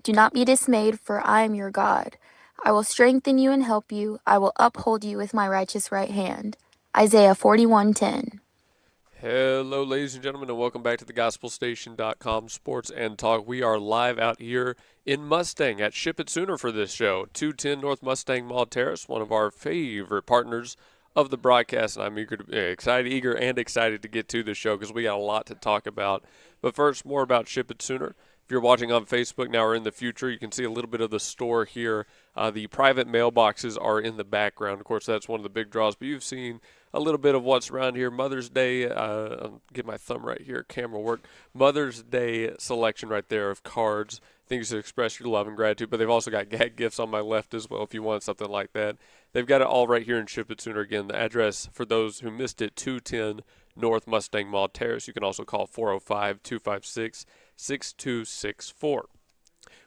Do not be dismayed, for I am your God. I will strengthen you and help you. I will uphold you with my righteous right hand. Isaiah 41:10. Hello, ladies and gentlemen, and welcome back to the GospelStation.com Sports and Talk. We are live out here in Mustang at Ship It Sooner for this show. 210 North Mustang Mall Terrace, one of our favorite partners of the broadcast, and I'm eager and excited to get to the show because we got a lot to talk about. But first, more about Ship It Sooner. If you're watching on Facebook now or in the future, you can see a little bit of the store here. The private mailboxes are in the background. Of course, that's one of the big draws, but you've seen a little bit of what's around here. Mother's Day, I'll get my thumb right here, camera work. Mother's Day selection right there of cards, things to express your love and gratitude. But they've also got gag gifts on my left as well if you want something like that. They've got it all right here in Ship It Sooner. Again, the address for those who missed it, 210 North Mustang Mall Terrace. You can also call 405 256 6264.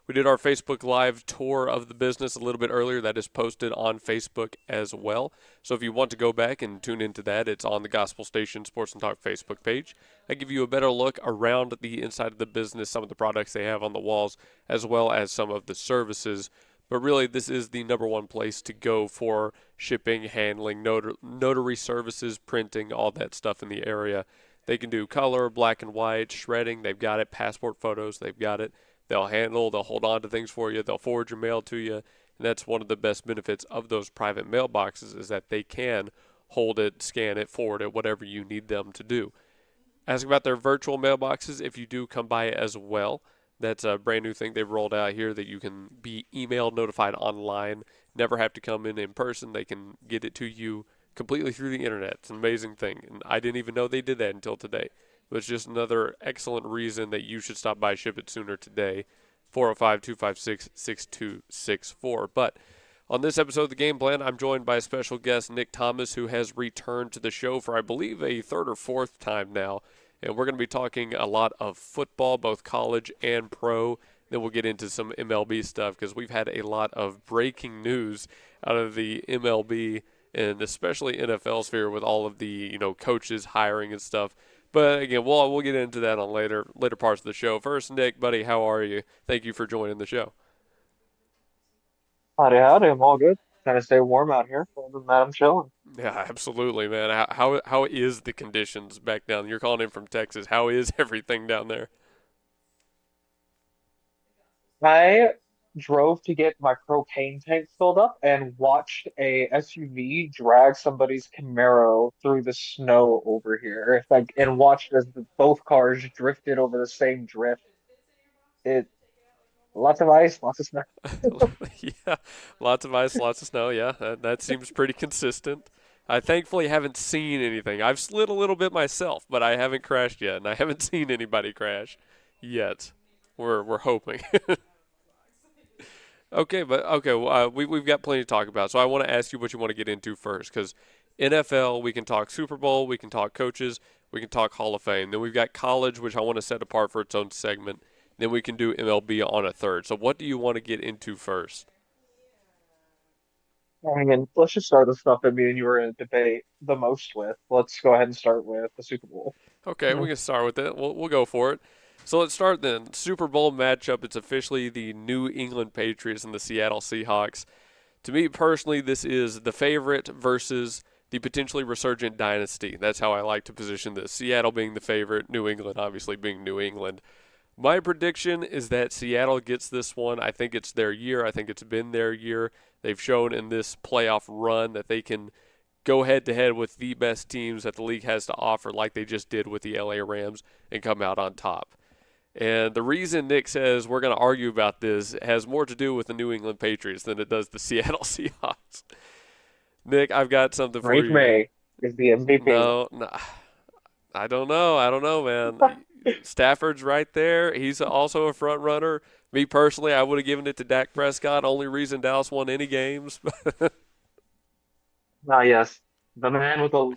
We did our Facebook Live tour of the business a little bit earlier. That is posted on Facebook as well. So if you want to go back and tune into that, it's on the Gospel Station Sports and Talk Facebook page. I give you a better look around the inside of the business, some of the products they have on the walls, as well as some of the services. But really, this is the number one place to go for shipping, handling, notary services, printing, all that stuff in the area. They can do color, black and white, shredding. They've got it. Passport photos. They've got it. They'll hold on to things for you. They'll forward your mail to you. And that's one of the best benefits of those private mailboxes is that they can hold it, scan it, forward it, whatever you need them to do. Ask about their virtual mailboxes if you do come by as well. That's a brand new thing they've rolled out here that you can be email notified online, never have to come in person. They can get it to you completely through the internet. It's an amazing thing. And I didn't even know they did that until today. But it's just another excellent reason that you should stop by Ship It Sooner today. 405 256 6264. But on this episode of The Game Plan, I'm joined by special guest Nick Thomas, who has returned to the show for, I believe, a third or fourth time now. And we're going to be talking a lot of football, both college and pro. Then we'll get into some MLB stuff because we've had a lot of breaking news out of the MLB and especially NFL sphere with all of the coaches hiring and stuff. But again, we'll get into that on later parts of the show. First, Nick, buddy, how are you? Thank you for joining the show. Howdy, howdy. I'm all good. Trying to stay warm out here. Other than that, I'm chilling. Yeah, absolutely, man. How is the conditions back down? You're calling in from Texas. How is everything down there? I drove to get my propane tank filled up and watched a SUV drag somebody's Camaro through the snow over here. It's like and watched as both cars drifted over the same drift. It lots of ice, lots of snow. Yeah, lots of ice, lots of snow. Yeah, that seems pretty consistent. I thankfully haven't seen anything. I've slid a little bit myself, but I haven't crashed yet, and I haven't seen anybody crash yet. We're hoping. Okay, but okay, well, we've got plenty to talk about. So I want to ask you what you want to get into first, because NFL, we can talk Super Bowl, we can talk coaches, we can talk Hall of Fame. Then we've got college, which I want to set apart for its own segment. Then we can do MLB on a third. So what do you want to get into first? I mean, let's just start the stuff that me and you were in a debate the most with. Let's go ahead and start with the Super Bowl. Okay, we can start with it. We'll go for it. So let's start then. Super Bowl matchup. It's officially the New England Patriots and the Seattle Seahawks. To me personally, this is the favorite versus the potentially resurgent dynasty. That's how I like to position this. Seattle being the favorite, New England obviously being New England. My prediction is that Seattle gets this one. I think it's their year. I think it's been their year. They've shown in this playoff run that they can go head to head with the best teams that the league has to offer, like they just did with the LA Rams, and come out on top. And the reason Nick says we're going to argue about this has more to do with the New England Patriots than it does the Seattle Seahawks. Nick, I've got something for Drake you. May is the MVP. No, I don't know. I don't know, man. Stafford's right there. He's also a front runner. Me personally, I would have given it to Dak Prescott. Only reason Dallas won any games. Ah, yes, the man with a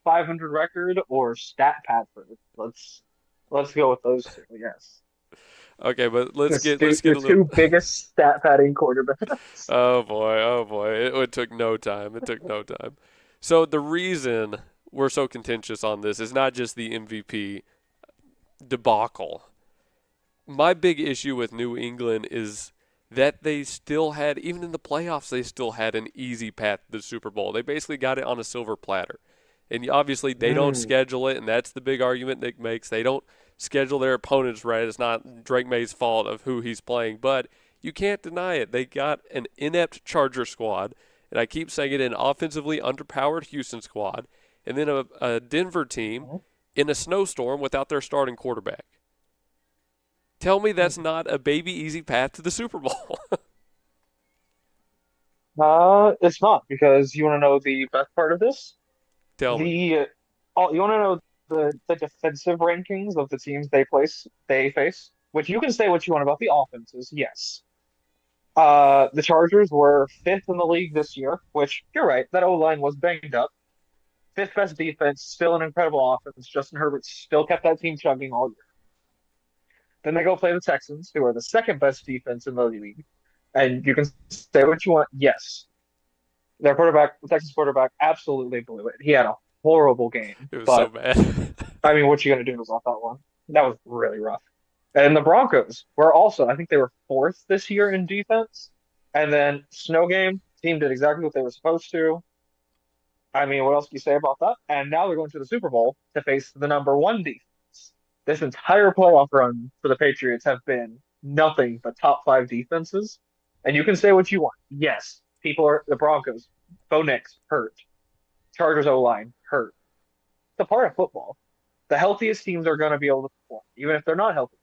500 record or Stat Patrick. Let's go with those two. Yes, Okay, but let's get the a little. two biggest stat padding quarterbacks. Oh boy, it took no time. It took no time. So the reason we're so contentious on this is not just the MVP debacle. my big issue with New England is that they still had, even in the playoffs, they still had an easy path to the Super Bowl. They basically got it on a silver platter. And obviously, they don't Mm. schedule it, and that's the big argument Nick makes. They don't schedule their opponents right. It's not Drake May's fault of who he's playing, but you can't deny it. They got an inept Charger squad, and I keep saying it, an offensively underpowered Houston squad, and then a Denver team in a snowstorm without their starting quarterback. Tell me that's not a baby easy path to the Super Bowl. It's not because you want to know the best part of this? Tell me. The you want to know the defensive rankings of the teams they face, which you can say what you want about the offenses. Yes. The Chargers were fifth in the league this year, which you're right, that O-line was banged up. Fifth best defense, still an incredible offense. Justin Herbert still kept that team chugging all year. Then they go play the Texans, who are the second best defense in the league. And you can say what you want. Yes, their quarterback, the Texas quarterback, absolutely blew it. He had a horrible game, It was so but bad. I mean, what you gonna do about that one? That was really rough. And the Broncos were also, I think they were fourth this year in defense. And then snow game, team did exactly what they were supposed to. I mean, what else can you say about that? And now they're going to the Super Bowl to face the number one defense. This entire playoff run for the Patriots have been nothing but top five defenses. And you can say what you want. Yes, people are the Broncos. Bo Nix hurt. Chargers O line hurt. It's a part of football. The healthiest teams are going to be able to perform, even if they're not healthy.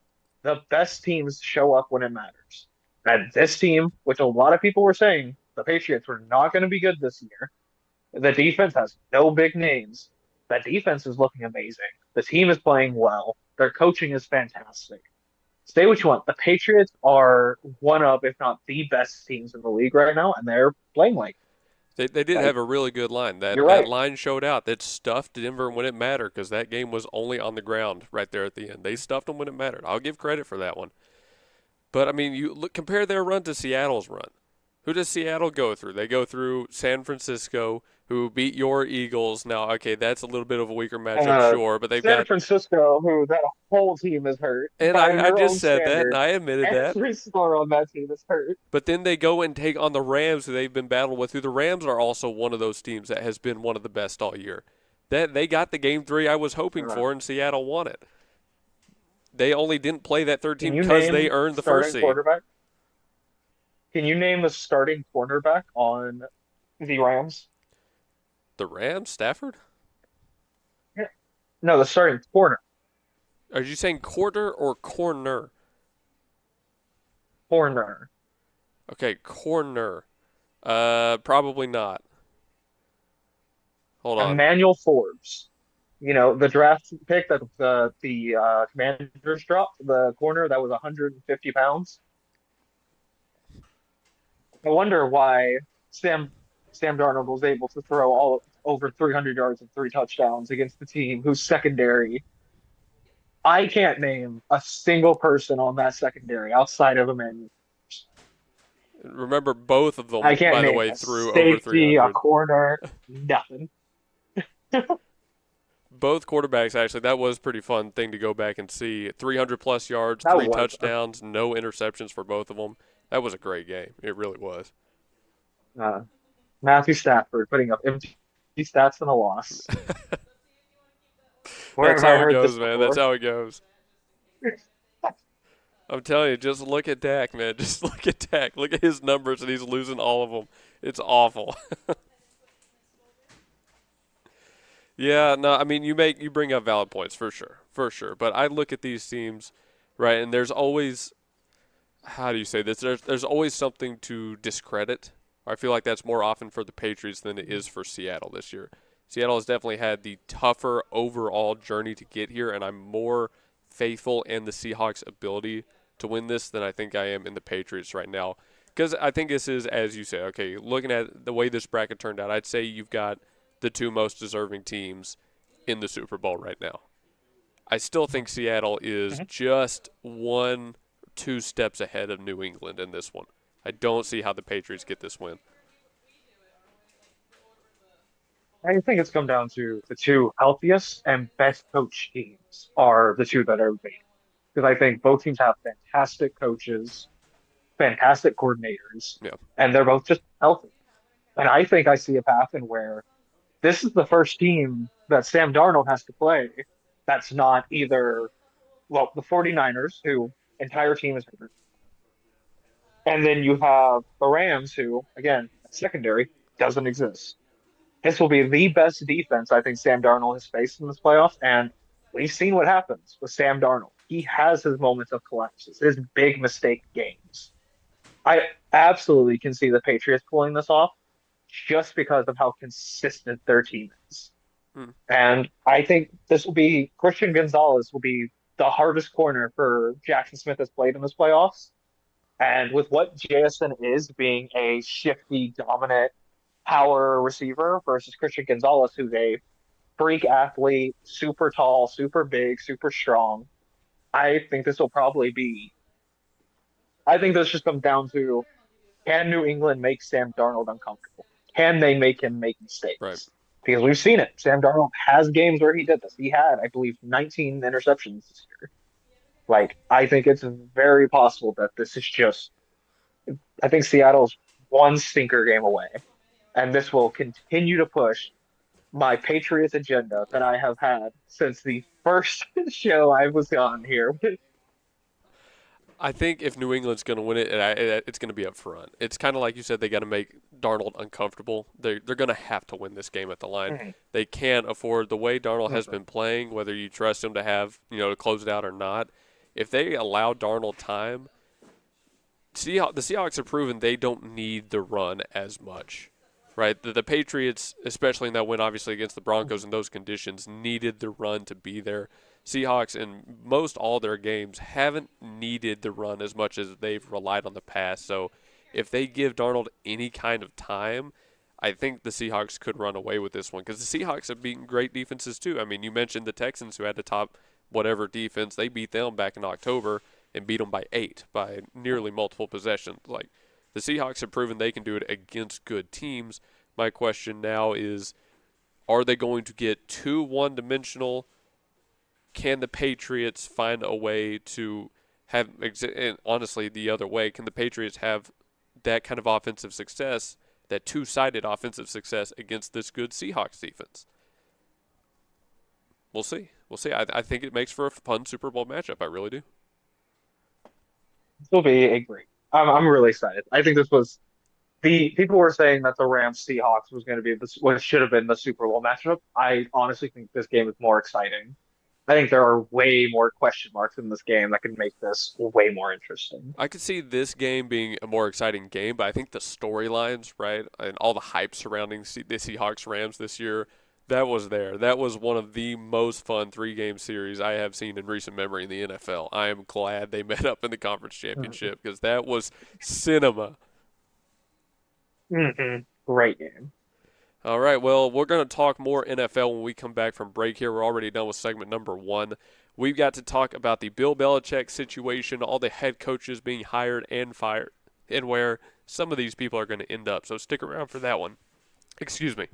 The best teams show up when it matters. And this team, which a lot of people were saying the Patriots were not going to be good this year, the defense has no big names. That defense is looking amazing. The team is playing well. Their coaching is fantastic. Say what you want. The Patriots are one of, if not the best teams in the league right now, and they're playing They did like have a really good line. you're That right. line showed out. That stuffed Denver when it mattered because that game was only on the ground right there at the end. They stuffed them when it mattered. I'll give credit for that one. But I mean, you look compare their run to Seattle's run. Who does Seattle go through? They go through San Francisco, who beat your Eagles. Now, okay, that's a little bit of a weaker matchup, Uh, sure, but they've San got. Francisco, who that whole team is hurt And by I your just own said that, and standards. I admitted that. Every star on that team is hurt. But then they go and take on the Rams, who they've been battled with. Who the Rams are also one of those teams that has been one of the best all year. That they got the game three I was hoping Uh, for, and Seattle won it. They only didn't play that third can team you because they name earned the first starting seed. quarterback? Can you name the starting cornerback on the Rams? The Rams, Stafford? Yeah. No, the starting corner. Are you saying quarter or corner? Corner. Okay, corner. Probably not. Hold on. Emmanuel Forbes. You know, the draft pick that the Commanders dropped, the corner that was 150 pounds. I wonder why Sam Darnold was able to throw all over 300 yards and three touchdowns against the team whose secondary I can't name a single person on that secondary outside of Emmanuel. Remember, both of I them, can't by the name way, a threw over safety, a 300. corner, nothing. Both quarterbacks, actually, that was a pretty fun thing to go back and see. 300 plus yards, That three was touchdowns, no interceptions for both of them. That was a great game. It really was. uh, Matthew Stafford putting up empty stats in a loss. Where That's have I how it heard this goes, man. That's before? how it goes. I'm telling you, just look at Dak, man. Just look at Dak. Look at his numbers, and he's losing all of them. It's awful. Yeah, no, I mean you bring up valid points for sure. But I look at these teams, right, and there's always how do you say this? There's always something to discredit. I feel like that's more often for the Patriots than it is for Seattle this year. Seattle has definitely had the tougher overall journey to get here, and I'm more faithful in the Seahawks' ability to win this than I think I am in the Patriots right now. Because I think this is, as you say, okay, looking at the way this bracket turned out, I'd say you've got the two most deserving teams in the Super Bowl right now. I still think Seattle is Mhm. just one, two steps ahead of New England in this one. I don't see how the Patriots get this win. I think it's come down to the two healthiest and best coach teams are the two that are beat. because I think both teams have fantastic coaches, fantastic coordinators, Yeah. and they're both just healthy. And I think I see a path in where this is the first team that Sam Darnold has to play that's not either, well, the 49ers, who entire team is hurt, and then you have the Rams, who, again, secondary doesn't exist. This will be the best defense I think Sam Darnold has faced in this playoffs, and we've seen what happens with Sam Darnold. He has his moments of collapses, his big mistake games. I absolutely can see the Patriots pulling this off just because of how consistent their team is. Hmm. And I think this will be Christian Gonzalez will be the hardest corner for Jackson Smith has played in this playoffs. And with what JSN is being a shifty, dominant power receiver versus Christian Gonzalez, who's a freak athlete, super tall, super big, super strong, I think this will probably be. I think this just comes down to, can New England make Sam Darnold uncomfortable? Can they make him make Right. mistakes? Because we've seen it. Sam Darnold has games where he did this. He had, I believe, 19 interceptions this year. Like, I think it's very possible that this is just, I think Seattle's one stinker game away. And this will continue to push my Patriots agenda that I have had since the first show I was on here. I think if New England's going to win it, it's going to be up front. It's kind of like you said, they got to make Darnold uncomfortable. They're going to have to win this game at the line. Mhm, They can't afford the way Darnold has mhm, been playing, whether you trust him to have, to close it out or not. If they allow Darnold time, the Seahawks have proven they don't need the run as much, right? The Patriots, especially in that win, obviously against the Broncos in those conditions, needed the run to be there. Seahawks in most all their games haven't needed the run as much as they've relied on the pass. So if they give Darnold any kind of time, I think the Seahawks could run away with this one because the Seahawks have beaten great defenses too. I mean, you mentioned the Texans who had the top whatever defense. They beat them back in October and beat them by 8 by nearly multiple possessions. Like the Seahawks have proven they can do it against good teams. My question now is, are they going to get too one-dimensional? Can the Patriots find a way to have, and honestly, the other way, can the Patriots have that kind of offensive success, that two-sided offensive success against this good Seahawks defense? We'll see. We'll see. I think it makes for a fun Super Bowl matchup. I really do. this will be a great. I'm really excited. I think this was the people were saying that the Rams Seahawks was going to be this what should have been the Super Bowl matchup. I honestly think this game is more exciting. I think there are way more question marks in this game that can make this way more interesting. I could see this game being a more exciting game, but I think the storylines, right, and all the hype surrounding the Seahawks Rams this year, that was there. That was one of the most fun 3-game series I have seen in recent memory in the NFL. I am glad they met up in the conference championship because that was cinema. Great game. All right, well, we're going to talk more NFL when we come back from break here. We're already done with segment number 1. We've got to talk about the Bill Belichick situation, all the head coaches being hired and fired, and where some of these people are going to end up. So stick around for that one. Excuse me.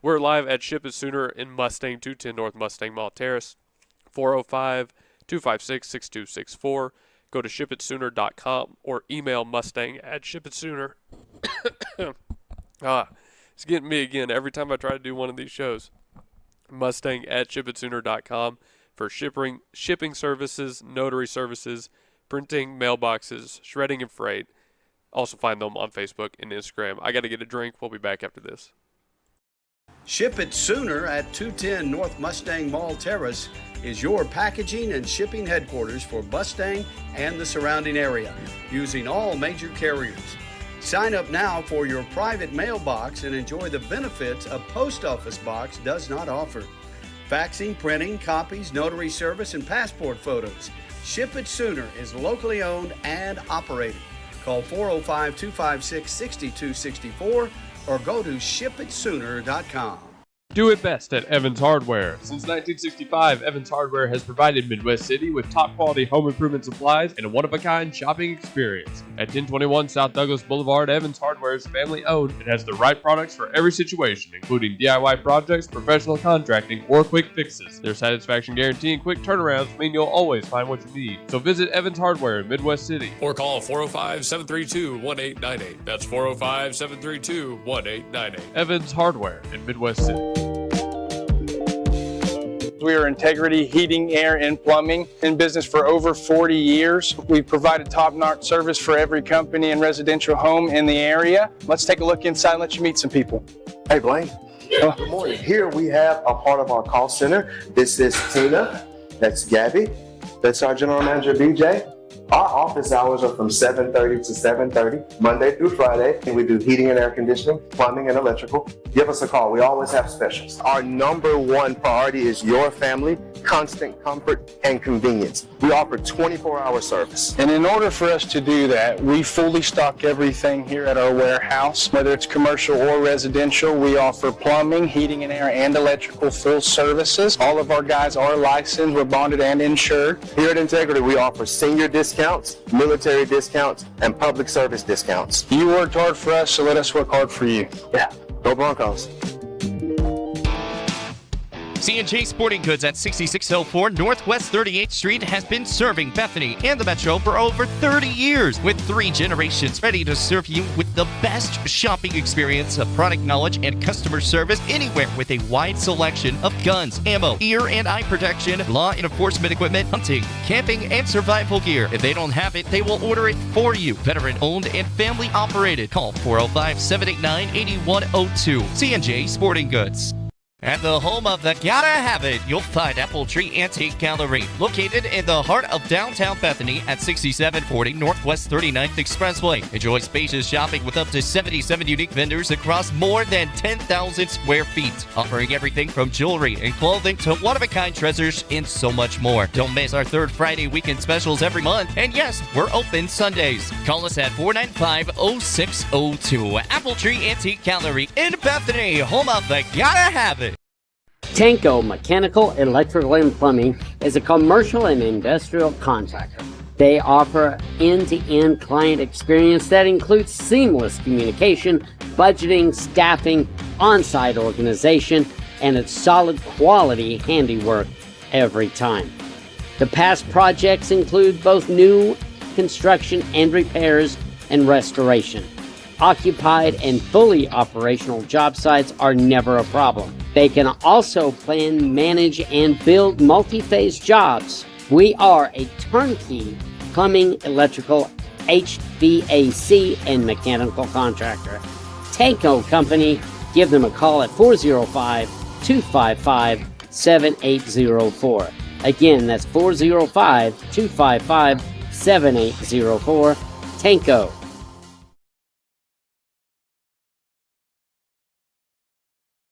We're live at Ship It Sooner in Mustang, 210 North Mustang Mall Terrace, 405-256-6264. Go to shipitsooner.com or email Mustang at shipitsooner. It's getting me again every time I try to do one of these shows. Mustang at shipitsooner.com for shipping services, notary services, printing, mailboxes, shredding, and freight. Also find them on Facebook and Instagram. I got to get a drink. We'll be back after this. Ship It Sooner at 210 North Mustang Mall Terrace is your packaging and shipping headquarters for Mustang and the surrounding area, using all major carriers. Sign up now for your private mailbox and enjoy the benefits a post office box does not offer. Faxing, printing, copies, notary service, and passport photos. Ship It Sooner is locally owned and operated. Call 405-256-6264 or go to shipitsooner.com. Do it best at Evans Hardware. Since 1965, Evans Hardware has provided Midwest City with top-quality home improvement supplies and a one-of-a-kind shopping experience. At 1021 South Douglas Boulevard, Evans Hardware is family-owned and has the right products for every situation, including DIY projects, professional contracting, or quick fixes. Their satisfaction guarantee and quick turnarounds mean you'll always find what you need. So visit Evans Hardware in Midwest City. Or call 405-732-1898. That's 405-732-1898. Evans Hardware in Midwest City. We are Integrity Heating, Air, and Plumbing, in business for over 40 years. We've provided top-notch service for every company and residential home in the area. Let's take a look inside and let you meet some people. Hey, Blaine. Good morning. Here we have a part of our call center. This is Tina. That's Gabby. That's our general manager, BJ. Our office hours are from 7:30 to 7:30, Monday through Friday, and we do heating and air conditioning, plumbing and electrical. Give us a call. We always have specials. Our number one priority is your family, constant comfort and convenience. We offer 24-hour service. And in order for us to do that, we fully stock everything here at our warehouse, whether it's commercial or residential. We offer plumbing, heating and air, and electrical full services. All of our guys are licensed, we're bonded and insured. Here at Integrity, we offer senior discounts, military discounts, and public service discounts. You worked hard for us, so let us work hard for you. Yeah, go Broncos. C&J Sporting Goods at 6604 Northwest 38th Street has been serving Bethany and the Metro for over 30 years, with 3 generations ready to serve you with the best shopping experience, of product knowledge, and customer service anywhere, with a wide selection of guns, ammo, ear and eye protection, law and enforcement equipment, hunting, camping, and survival gear. If they don't have it, they will order it for you. Veteran owned and family operated. Call 405-789-8102. C&J Sporting Goods. At the home of the Gotta Have It, you'll find Apple Tree Antique Gallery, located in the heart of downtown Bethany at 6740 Northwest 39th Expressway. Enjoy spacious shopping with up to 77 unique vendors across more than 10,000 square feet, offering everything from jewelry and clothing to one-of-a-kind treasures and so much more. Don't miss our third Friday weekend specials every month, and yes, we're open Sundays. Call us at 495-0602. Apple Tree Antique Gallery in Bethany, home of the Gotta Have It. Tanko Mechanical, Electrical, and Plumbing is a commercial and industrial contractor. They offer end-to-end client experience that includes seamless communication, budgeting, staffing, on-site organization, and a solid quality handiwork every time. The past projects include both new construction and repairs and restoration. Occupied and fully operational job sites are never a problem. They can also plan, manage, and build multi-phase jobs. We are a turnkey plumbing, electrical, HVAC, and mechanical contractor. Tanko Company, give them a call at 405-255-7804. Again, that's 405-255-7804. Tanko.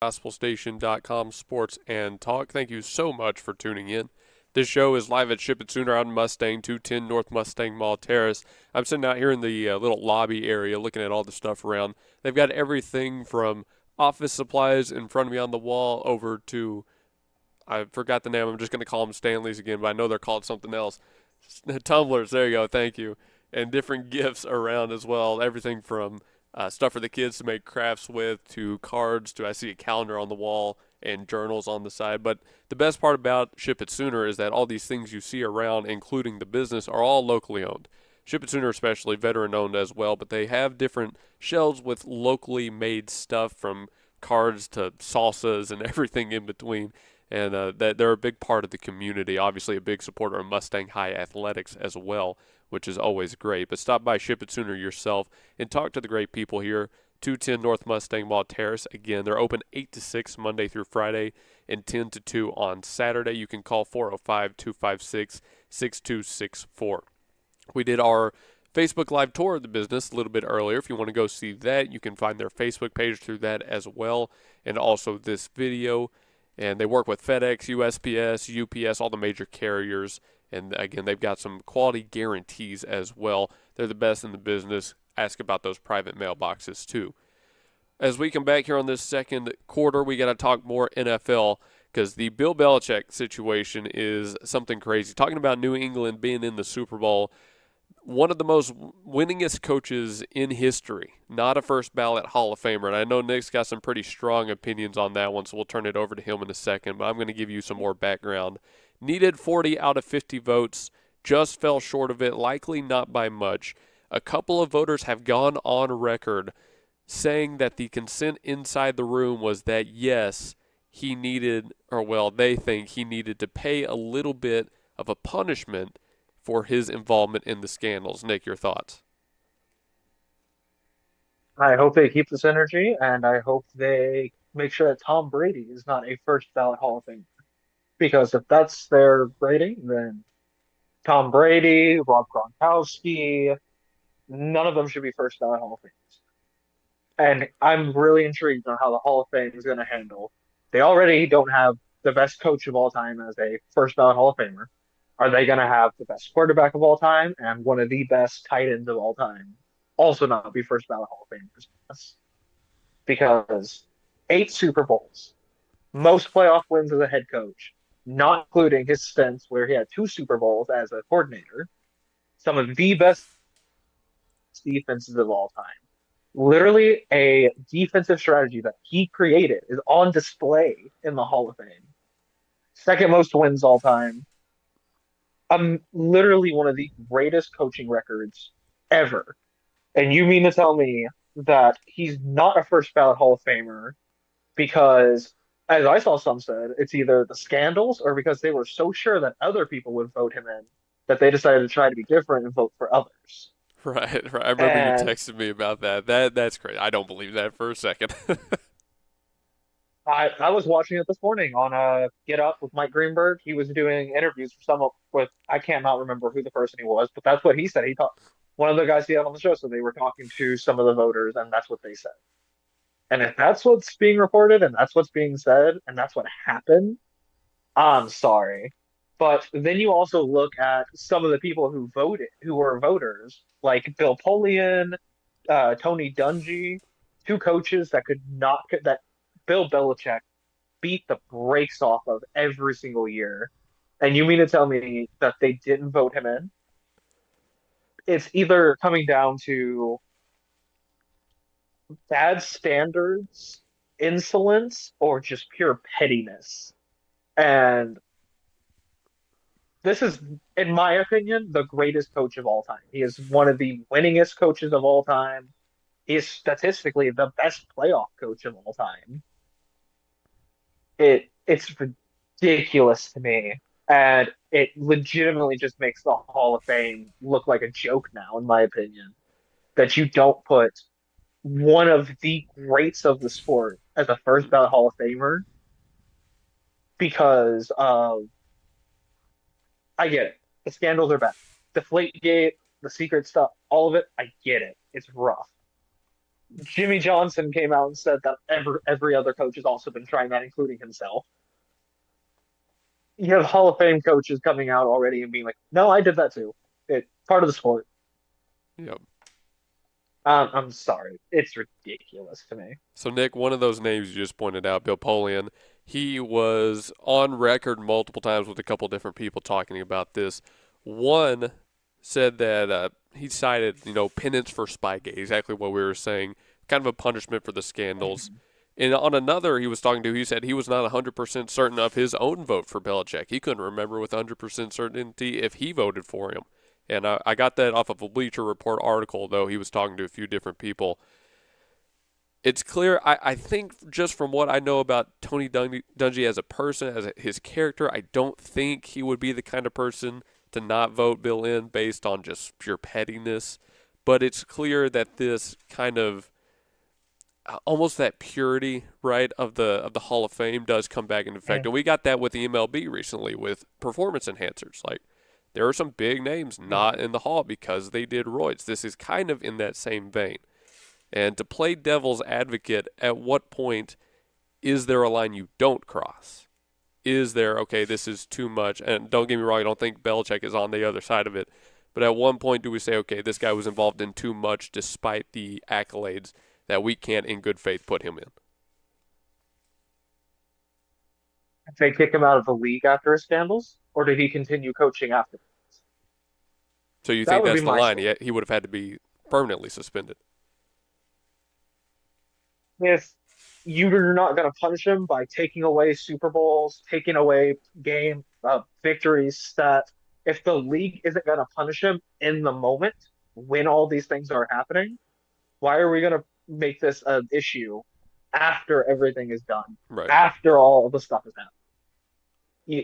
GospelStation.com Sports and Talk. Thank you so much for tuning in. This show is live at Ship It Sooner out in Mustang, 210 North Mustang Mall Terrace. I'm sitting out here in the little lobby area looking at all the stuff around. They've got everything from office supplies in front of me on the wall over to, I forgot the name, I'm just going to call them Stanleys again, but I know they're called something else. Tumblers, there you go, thank you. And different gifts around as well, everything from stuff for the kids to make crafts with, to cards, to I see a calendar on the wall and journals on the side. But the best part about Ship It Sooner is that all these things you see around, including the business, are all locally owned. Ship It Sooner especially, veteran owned as well, but they have different shelves with locally made stuff, from cards to salsas and everything in between. And that they're a big part of the community, obviously a big supporter of Mustang High Athletics as well, which is always great. But stop by Ship It Sooner yourself and talk to the great people here. 210 North Mustang Mall Terrace. Again, they're open 8 to 6 Monday through Friday and 10 to 2 on Saturday. You can call 405-256-6264. We did our Facebook Live tour of the business a little bit earlier. If you want to go see that, you can find their Facebook page through that as well, and also this video. And they work with FedEx, USPS, UPS, all the major carriers. And again, they've got some quality guarantees as well. They're the best in the business. Ask about those private mailboxes too. as we come back here on this second quarter, we got to talk more NFL because the Bill Belichick situation is something crazy. Talking about New England being in the Super Bowl, one of the most winningest coaches in history, not a first ballot Hall of Famer. And I know Nick's got some pretty strong opinions on that one, so we'll turn it over to him in a second. But I'm going to give you some more background. Needed 40 out of 50 votes, just fell short of it, likely not by much. A couple of voters have gone on record saying that the consent inside the room was that, yes, he needed, or well, they think he needed to pay a little bit of a punishment for his involvement in the scandals. Nick, your thoughts? I hope they keep this energy, and I hope they make sure that Tom Brady is not a first ballot Hall of Famer. Because if that's their rating, then Tom Brady, Rob Gronkowski, none of them should be first ballot Hall of Famers. And I'm really intrigued on how the Hall of Fame is going to handle. They already don't have the best coach of all time as a first ballot Hall of Famer. Are they going to have the best quarterback of all time and one of the best tight ends of all time also not be first ballot Hall of Famers? Because 8 Super Bowls, most playoff wins as a head coach, not including his stints where he had 2 Super Bowls as a coordinator, some of the best defenses of all time. Literally, a defensive strategy that he created is on display in the Hall of Fame. Second most wins all time. Literally one of the greatest coaching records ever. And you mean to tell me that he's not a first ballot Hall of Famer because, as I saw some said, it's either the scandals or because they were so sure that other people would vote him in that they decided to try to be different and vote for others. Right, right. I remember you And texted me about that. That's crazy. I don't believe that for a second. I was watching it this morning on Get Up with Mike Greenberg. He was doing interviews for some with I can't not remember who the person he was, but that's what he said. He thought one of the guys he had on the show, so they were talking to some of the voters, and that's what they said. And if that's what's being reported, and that's what's being said, and that's what happened, I'm sorry. But then you also look at some of the people who voted, who were voters, like Bill Polian, Tony Dungy, 2 coaches that could not that Bill Belichick beat the brakes off of every single year. And you mean to tell me that they didn't vote him in? It's either coming down to bad standards, insolence, or just pure pettiness. And this is, in my opinion, the greatest coach of all time. He is one of the winningest coaches of all time. He is statistically the best playoff coach of all time. It's ridiculous to me. And it legitimately just makes the Hall of Fame look like a joke now, in my opinion. That you don't put one of the greats of the sport as a first ballot Hall of Famer because I get it. The scandals are bad. Deflategate, the secret stuff, all of it, I get it. It's rough. Jimmy Johnson came out and said that every other coach has also been trying that, including himself. You have Hall of Fame coaches coming out already and being like, "No, I did that too. It's part of the sport." Yep. I'm sorry. It's ridiculous to me. So, Nick, one of those names you just pointed out, Bill Polian, he was on record multiple times with a couple different people talking about this. One said that he cited, penance for Spygate, exactly what we were saying, kind of a punishment for the scandals. And on another he was talking to, he said he was not 100% certain of his own vote for Belichick. He couldn't remember with 100% certainty if he voted for him. And I got that off of a Bleacher Report article, though he was talking to a few different people. It's clear, I think, just from what I know about Tony Dungy as a person, his character, I don't think he would be the kind of person to not vote Bill in based on just pure pettiness. But it's clear that this kind of almost that purity, right, of the Hall of Fame does come back into effect. And we got that with the MLB recently with performance enhancers. Like, there are some big names not in the Hall because they did roids. This is kind of in that same vein. And to play devil's advocate, at what point is there a line you don't cross? Is there, okay, this is too much? And don't get me wrong, I don't think Belichick is on the other side of it. But at one point do we say, okay, this guy was involved in too much despite the accolades that we can't in good faith put him in. Did they kick him out of the league after his scandals, or did he continue coaching after? So you That think would be that's the my line? story. He would have had to be permanently suspended. If you're not going to punish him by taking away Super Bowls, taking away game victories, that if the league isn't going to punish him in the moment when all these things are happening, why are we going to make this an issue after everything is done, Right. after all the stuff is happened? You,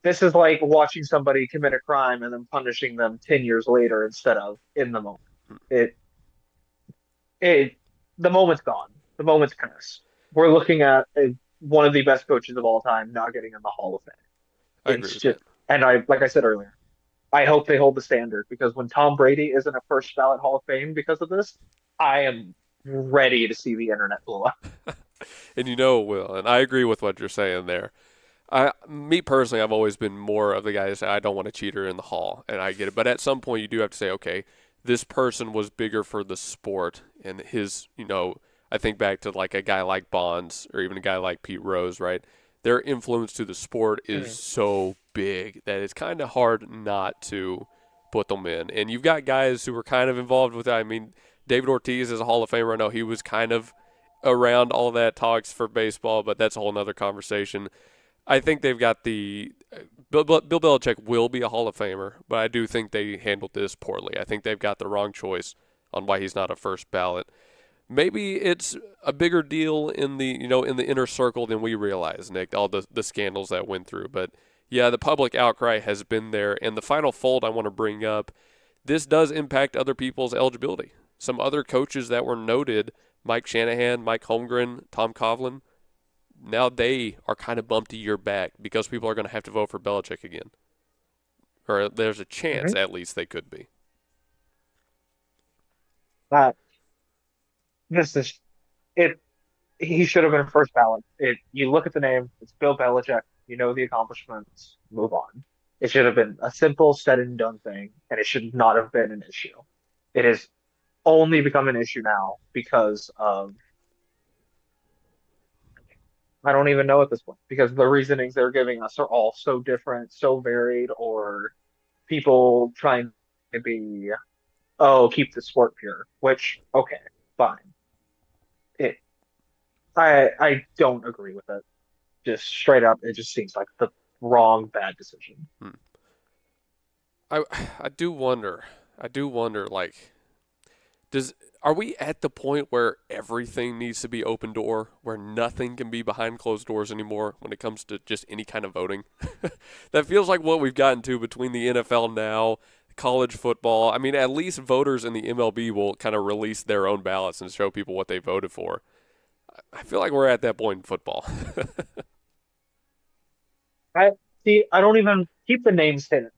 this is like watching somebody commit a crime and then punishing them 10 years later instead of in the moment. It it the moment's gone. The moment's passed. We're looking at one of the best coaches of all time not getting in the Hall of Fame. I agree It's with just, that. and like I said earlier, I hope they hold the standard because when Tom Brady isn't a first ballot Hall of Fame because of this, I am ready to see the internet blow up. And you know it will. And I agree with what you're saying there. Me personally, I've always been more of the guy that say I don't want a cheater in the hall, and I get it. But at some point, you do have to say, okay, this person was bigger for the sport, and his, I think back to like a guy like Bonds or even a guy like Pete Rose, right? Their influence to the sport is Mhm. so big that it's kind of hard not to put them in. And you've got guys who were kind of involved with that. I mean, David Ortiz is a Hall of Famer. I know he was kind of around all that talks for baseball, but that's a whole nother conversation. I think they've got the Bill Belichick will be a Hall of Famer, but I do think they handled this poorly. I think they've got the wrong choice on why he's not a first ballot. Maybe it's a bigger deal in the in the inner circle than we realize, Nick. All the scandals that went through, but yeah, the public outcry has been there. And the final fold I want to bring up, this does impact other people's eligibility. Some other coaches that were noted, Mike Shanahan, Mike Holmgren, Tom Coughlin, now they are kind of bumped a year back because people are going to have to vote for Belichick again. Or there's a chance, Mhm. at least, they could be. That this is it. He should have been first ballot. You look at the name, it's Bill Belichick. You know the accomplishments. Move on. It should have been a simple said and done thing, and it should not have been an issue. It has only become an issue now because of I don't even know at this point because the reasonings they're giving us are all so different, so varied, or people trying to be, oh, keep the sport pure, which, okay, fine. It, I don't agree with it. Just straight up, it just seems like the wrong bad decision. Hmm. I I do wonder. I do wonder. Like, does are we at the point where everything needs to be open door, where nothing can be behind closed doors anymore when it comes to just any kind of voting? That feels like what we've gotten to between the NFL now, college football. I mean, at least voters in the MLB will kind of release their own ballots and show people what they voted for. I feel like we're at that point in football. I see. I don't even keep the names hidden.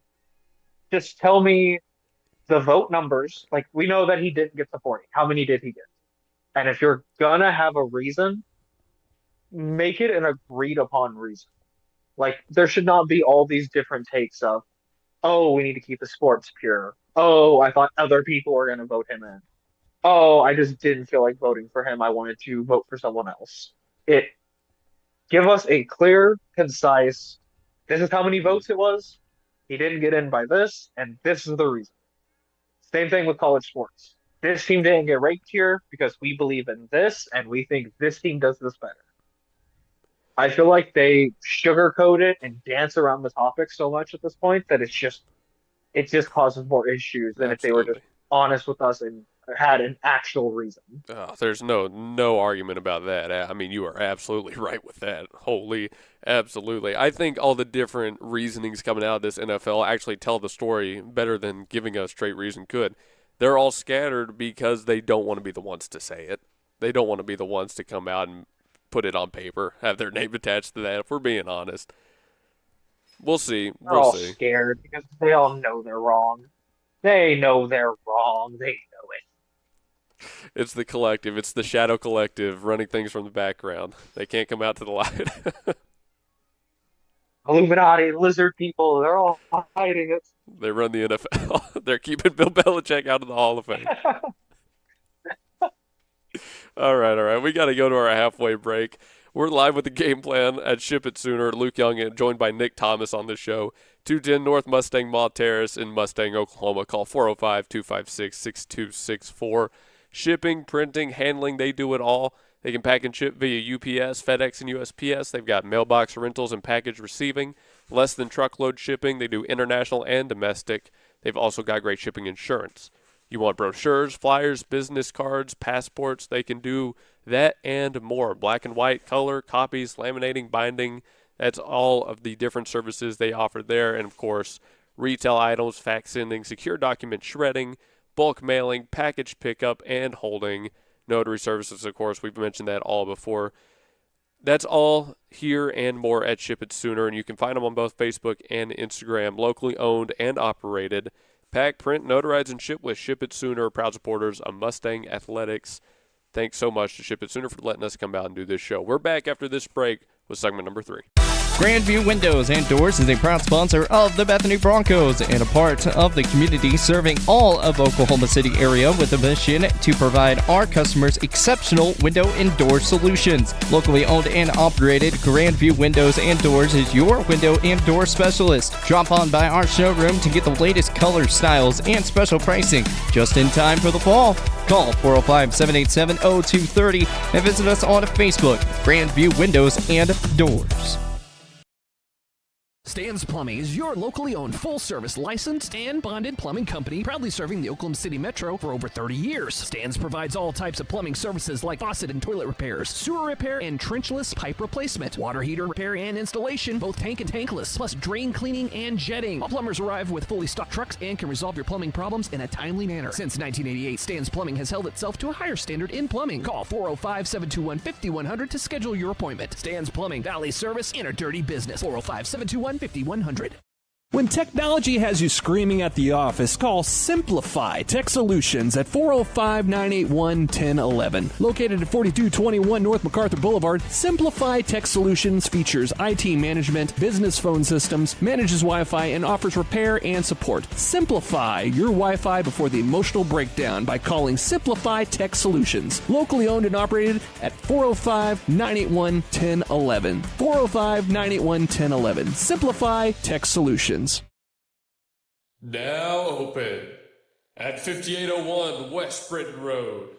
Just tell me the vote numbers. Like we know that he didn't get the 40. How many did he get? And if you're gonna have a reason, make it an agreed upon reason. Like there should not be all these different takes of, oh, we need to keep the sports pure. Oh, I thought other people were gonna vote him in. Oh, I just didn't feel like voting for him. I wanted to vote for someone else. It give us a clear, concise, this is how many votes it was. He didn't get in by this, and this is the reason. Same thing with college sports. This team didn't get ranked here because we believe in this and we think this team does this better. I feel like they sugarcoat it and dance around the topic so much at this point that it just causes more issues than if they were just Absolutely. honest with us and had an actual reason. There's no argument about that. I mean, you are absolutely right with that. Holy, absolutely. I think all the different reasonings coming out of this NFL actually tell the story better than giving a straight reason could. They're all scattered because they don't want to be the ones to say it. They don't want to be the ones to come out and put it on paper, have their name attached to that. If we're being honest, we'll see. They're We'll all see. scared because they all know they're wrong. They know they're wrong. They know it. It's the collective. It's the shadow collective running things from the background. They can't come out to the light. Illuminati, lizard people, they're all hiding it. They run the NFL. They're keeping Bill Belichick out of the Hall of Fame. All right. We got to go to our halfway break. We're live with the game plan at Ship It Sooner. Luke Young and joined by Nick Thomas on the show. 210 North Mustang Mall Terrace in Mustang, Oklahoma. Call 405-256-6264. Shipping, printing, handling, they do it all. They can pack and ship via UPS, FedEx, and USPS. They've got mailbox rentals and package receiving, less than truckload shipping. They do international and domestic. They've also got great shipping insurance. You want brochures, flyers, business cards, passports, they can do that and more. Black and white, color, copies, laminating, binding. That's all of the different services they offer there. And, of course, retail items, fax sending, secure document shredding, bulk mailing, package pickup, and holding. Notary services, of course, we've mentioned that all before. That's all here and more at Ship It Sooner, and you can find them on both Facebook and Instagram, locally owned and operated. Pack, print, notarize, and ship with Ship It Sooner, proud supporters of Mustang Athletics. Thanks so much to Ship It Sooner for letting us come out and do this show. We're back after this break with segment number 3. Grandview Windows and Doors is a proud sponsor of the Bethany Broncos and a part of the community serving all of Oklahoma City area with a mission to provide our customers exceptional window and door solutions. Locally owned and operated, Grandview Windows and Doors is your window and door specialist. Drop on by our showroom to get the latest colors, styles, and special pricing just in time for the fall. Call 405-787-0230 and visit us on Facebook, Grandview Windows and Doors. Stan's Plumbing is your locally owned, full-service, licensed, and bonded plumbing company, proudly serving the Oklahoma City Metro for over 30 years. Stan's provides all types of plumbing services like faucet and toilet repairs, sewer repair, and trenchless pipe replacement, water heater repair and installation, both tank and tankless, plus drain cleaning and jetting. All plumbers arrive with fully stocked trucks and can resolve your plumbing problems in a timely manner. Since 1988, Stan's Plumbing has held itself to a higher standard in plumbing. Call 405-721-5100 to schedule your appointment. Stan's Plumbing, Valley Service in a dirty business. 405-721-5100. When technology has you screaming at the office, call Simplify Tech Solutions at 405-981-1011. Located at 4221 North MacArthur Boulevard, Simplify Tech Solutions features IT management, business phone systems, manages Wi-Fi, and offers repair and support. Simplify your Wi-Fi before the emotional breakdown by calling Simplify Tech Solutions. Locally owned and operated at 405-981-1011. 405-981-1011. Simplify Tech Solutions. Now open at 5801 West Britain Road.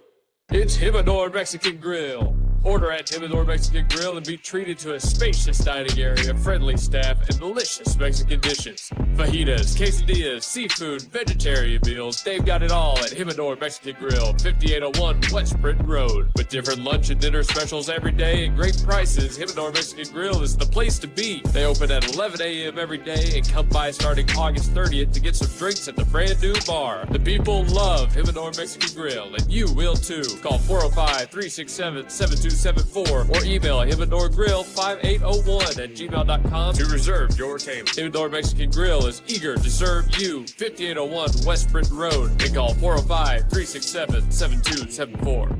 It's Himador Mexican Grill. Order at Himador Mexican Grill and be treated to a spacious dining area, friendly staff, and delicious Mexican dishes. Fajitas, quesadillas, seafood, vegetarian meals, they've got it all at Himador Mexican Grill, 5801 West Britain Road. With different lunch and dinner specials every day and great prices, Himador Mexican Grill is the place to be. They open at 11 a.m. every day and come by starting August 30th to get some drinks at the brand new bar. The people love Himador Mexican Grill, and you will too. Call 405-367-7274 or email himadorgrill5801@gmail.com to reserve your table. Himador Mexican Grill is eager to serve you. 5801 West Britain Road and call 405-367-7274.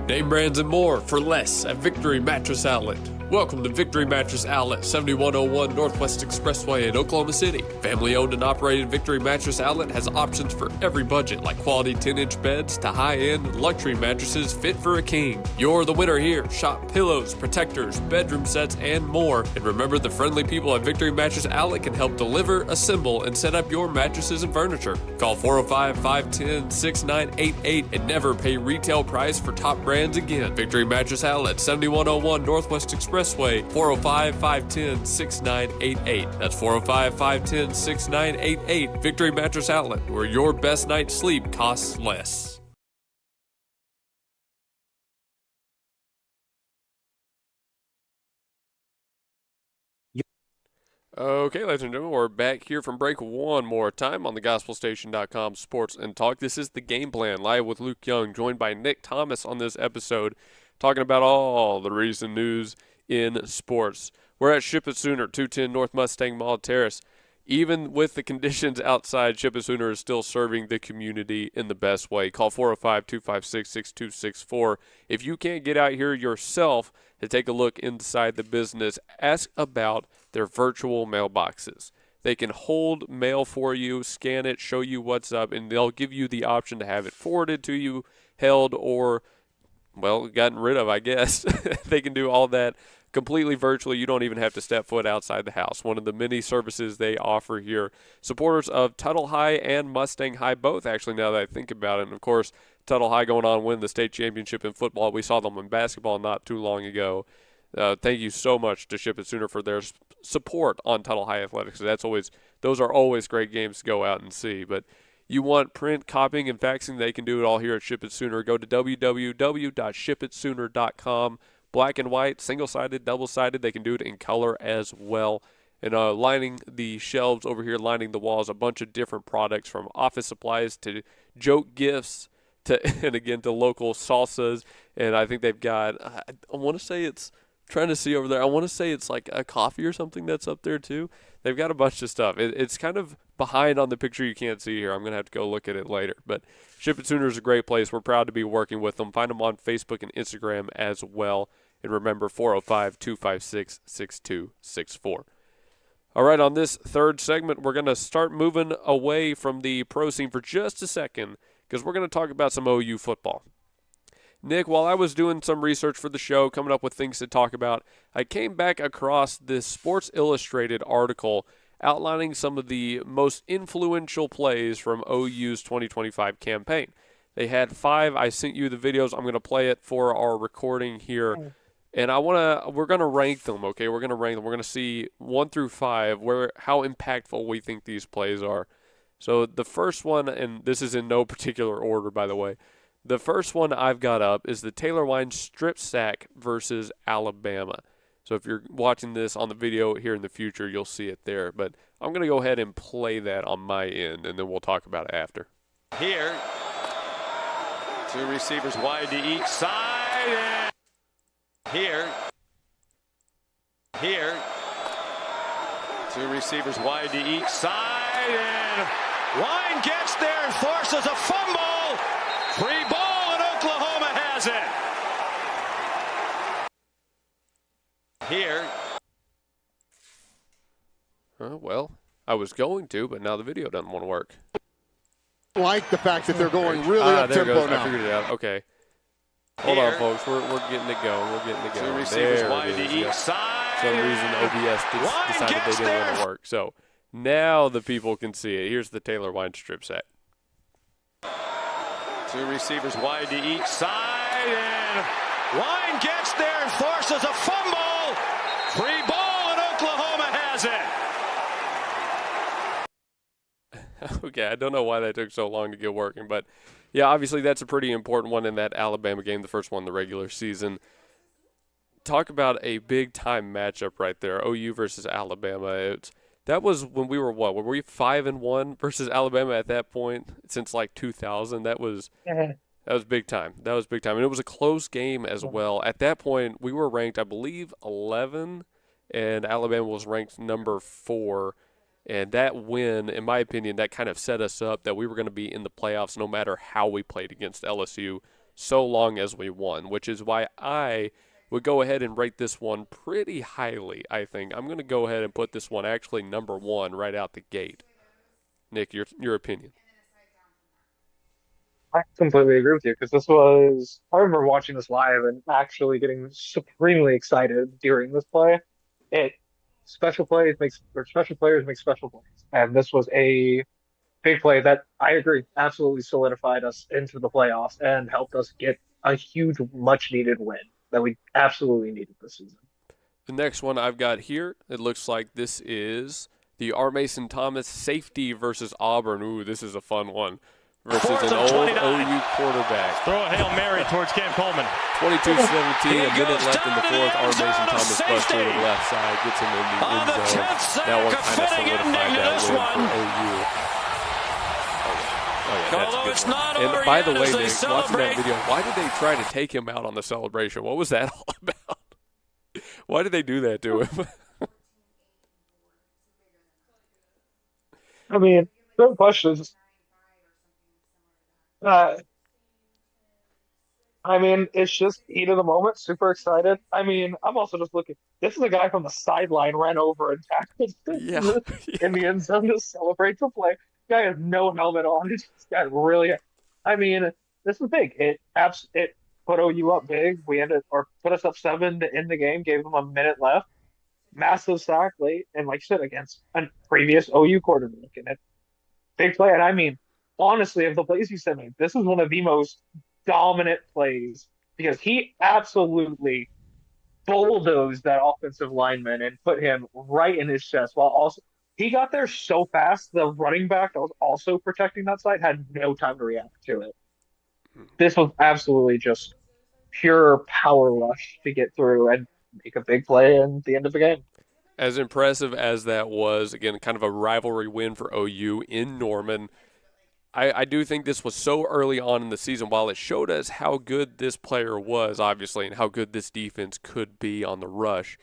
Name brands and more for less at Victory Mattress Outlet. Welcome to Victory Mattress Outlet, 7101 Northwest Expressway in Oklahoma City. Family owned and operated Victory Mattress Outlet has options for every budget, like quality 10-inch beds to high-end luxury mattresses fit for a king. You're the winner here. Shop pillows, protectors, bedroom sets, and more. And remember, the friendly people at Victory Mattress Outlet can help deliver, assemble, and set up your mattresses and furniture. Call 405-510-6988 and never pay retail price for top brands again. Victory Mattress Outlet, 7101 Northwest Expressway, 405-510-6988. That's 405-510-6988. Victory Mattress Outlet, where your best night's sleep costs less. Okay, ladies and gentlemen, we're back here from break one more time on the GospelStation.com Sports and Talk. This is the Game Plan, live with Luke Young, joined by Nick Thomas on this episode, talking about all the recent news in sports. We're at Ship It Sooner, 210 North Mustang Mall Terrace. Even with the conditions outside, Ship It Sooner is still serving the community in the best way. Call 405-256-6264. If you can't get out here yourself to take a look inside the business, ask about their virtual mailboxes. They can hold mail for you, scan it, show you what's up, and they'll give you the option to have it forwarded to you, held, or well, gotten rid of, I guess. They can do all that completely virtually. You don't even have to step foot outside the house. One of the many services they offer here. Supporters of Tuttle High and Mustang High, both actually, now that I think about it. And, of course, Tuttle High going on to win the state championship in football. We saw them in basketball not too long ago. Thank you so much to Ship It Sooner for their support on Tuttle High Athletics. Those are always great games to go out and see. But you want print, copying, and faxing, they can do it all here at Ship It Sooner. Go to www.shipitsooner.com. Black and white, single-sided, double-sided. They can do it in color as well. And lining the shelves over here, lining the walls, a bunch of different products from office supplies to joke gifts and again to local salsas. And I think they've got, I want to say it's, trying to see over there, I want to say it's like a coffee or something that's up there too. They've got a bunch of stuff. It's kind of behind on the picture you can't see here. I'm going to have to go look at it later. But Ship It Sooner is a great place. We're proud to be working with them. Find them on Facebook and Instagram as well. And remember, 405-256-6264. All right, on this third segment, we're going to start moving away from the pro scene for just a second because we're going to talk about some OU football. Nick, while I was doing some research for the show, coming up with things to talk about, I came back across this Sports Illustrated article outlining some of the most influential plays from OU's 2025 campaign. They had 5. I sent you the videos. I'm going to play it for our recording here. And we're going to rank them, okay? We're going to rank them. We're going to see 1 through 5 how impactful we think these plays are. So the first one, and this is in no particular order, by the way, the first one I've got up is the Taylor Wine strip sack versus Alabama. So if you're watching this on the video here in the future, you'll see it there. But I'm going to go ahead and play that on my end, and then we'll talk about it after. Here, 2 receivers wide to each side. Here, 2 receivers wide to each side. And Wine gets there and forces a fumble. Free ball, and Oklahoma has it. Here. Well, I was going to, but now the video doesn't want to work. Like the fact that they're going really up-tempo now. I figured it out. Okay. Hold on, folks. We're getting it going. We're getting it going. 2 receivers there wide to each side. For some reason, OBS decided they didn't want to work. So now the people can see it. Here's the Taylor Wine strip sack. 2 receivers wide to each side, and Wine gets there and forces a fumble. Free ball, and Oklahoma has it. Okay, I don't know why that took so long to get working, but yeah, obviously that's a pretty important one in that Alabama game, the first one in the regular season. Talk about a big-time matchup right there, OU versus Alabama. That was when we were what? Were we 5-1 versus Alabama at that point since like 2000? That was big time. That was big time, and it was a close game as well. At that point, we were ranked, I believe, 11, and Alabama was ranked number 4. And that win, in my opinion, that kind of set us up that we were going to be in the playoffs no matter how we played against LSU, so long as we won. Which is why I would go ahead and rate this one pretty highly, I think. I'm going to go ahead and put this one actually number 1 right out the gate. Nick, your opinion. I completely agree with you because I remember watching this live and actually getting supremely excited during this play. Special players make special plays. And this was a big play that I agree absolutely solidified us into the playoffs and helped us get a huge, much needed win that we absolutely needed this season. The next one I've got here, it looks like this is the R. Mason Thomas safety versus Auburn. Ooh, this is a fun one. Versus an old 29. OU quarterback. Throw a Hail Mary towards Cam Coleman. 22-17, a minute left in the fourth. R. Mason Thomas busts to the left side, gets him in the end zone. That one kind of solidified that win for OU. Oh yeah, that's a good one. And by the way, Nick, watching that video, why did they try to take him out on the celebration? What was that all about? Why did they do that to him? I mean, no questions. I mean, it's just heat of the moment, super excited. I mean, I'm also just looking. This is a guy from the sideline ran over and tackled in the end zone to celebrate the play. Guy has no helmet on. This guy really. I mean, this is big. put OU up big. We ended or put us up 7 to end the game. Gave them a minute left. Massive sack late, and like you said, against a previous OU quarterback, and it big play. And I mean, honestly, of the plays you sent me, this is one of the most dominant plays because he absolutely bulldozed that offensive lineman and put him right in his chest while also he got there so fast. The running back that was also protecting that side had no time to react to it. This was absolutely just pure power rush to get through and make a big play in the end of the game. As impressive as that was, again, kind of a rivalry win for OU in Norman, I do think this was so early on in the season. While it showed us how good this player was, obviously, and how good this defense could be on the rush,